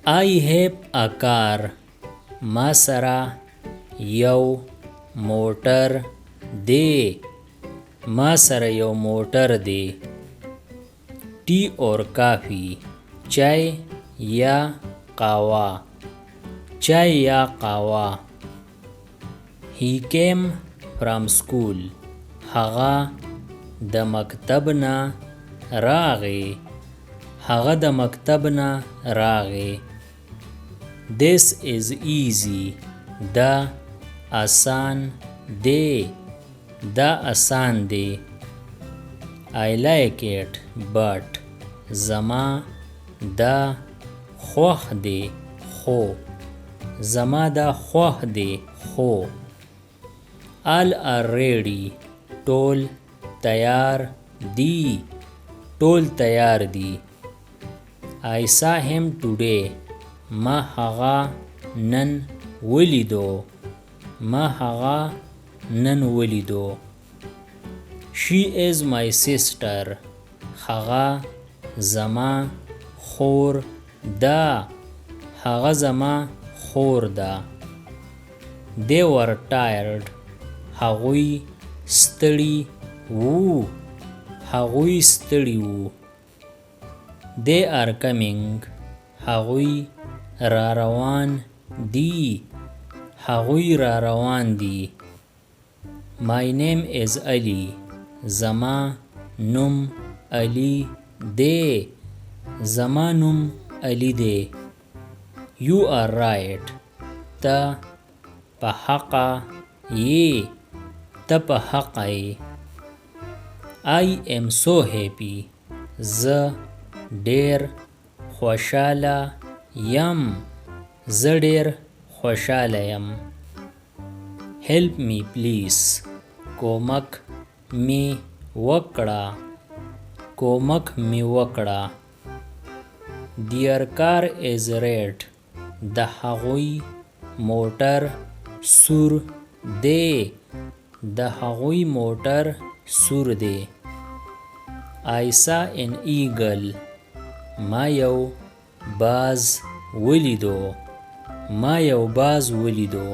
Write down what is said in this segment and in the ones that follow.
I have a car. ما سره یو موټر دی. ما سره یو موټر دی. टी और कॉफ़ी चाय या قهوه. चाय या قهوه. He came from school. هغه د مکتب نه راغی. هغه د مکتب نه راغی. This is easy. دا آسان دی. دا آسان دی. I like it but زما دا خوښ دی خو. زما دا خوښ دی خو. All are ready. ټول تیار دی. ټول تیار دی. I saw him today. ما هغه نن ولیدو. ما هغه نن ولیدو. She is my sister. هغه زما خور ده. هغه زما خور ده. They were tired. هغوی ستړي وو. هغوی ستړي وو. They are coming. هغوی را روان دي. هغوی را روان دي. My name is Ali. زما نوم علی دی. زما نوم علی دی. You are right. ته په حقه یې. ته په حقه یې. I am so happy. زه ډیر خوشاله یم. زه ډیر خوشاله یم. Help me please. کومک می وکړه. کومک می وکړه. Their car is red. د هغوی موټر سور دی. د هغوی موټر سور دی. I saw an eagle. ما یو باز ولیدو. ما یو باز ولیدو.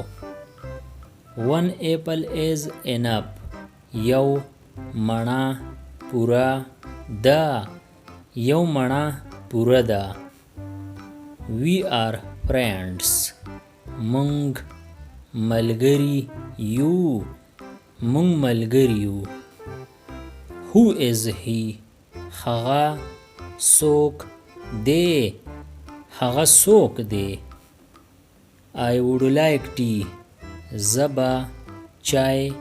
One apple is enough. یو مڼه پوره ده. یو مڼه پوره ده. We are friends. مونږ ملګري یو. مونږ ملګري یو. Who is he? هغه څوک دی. هغه څوک دی. I would like tea. زه به چای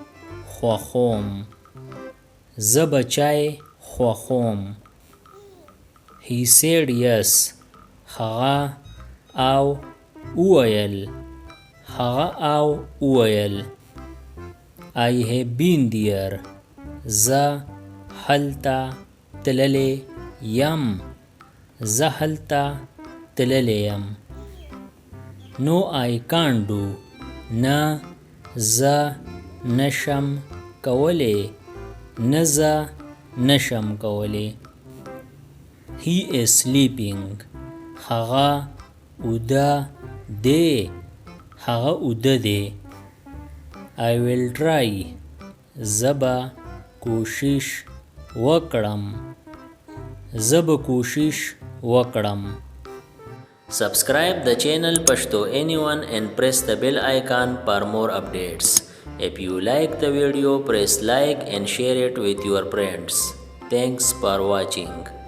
خوښوم. زه به چای خوښوم. He said yes. هغه او وویل. هغه او وویل. I have been there. زه هلته تللی یم. زه هلته تللی یم. No I can't do. نه زه نشم کولی. نه زه نشم کولی. He is sleeping. هغه اوده دی. هغه اوده دی. I will try. زه به کوشش وکړم. زه به کوشش وکړم. Subscribe the channel Pashto Anyone and press the bell icon for more updates. If you like the video, press like and share it with your friends. Thanks for watching.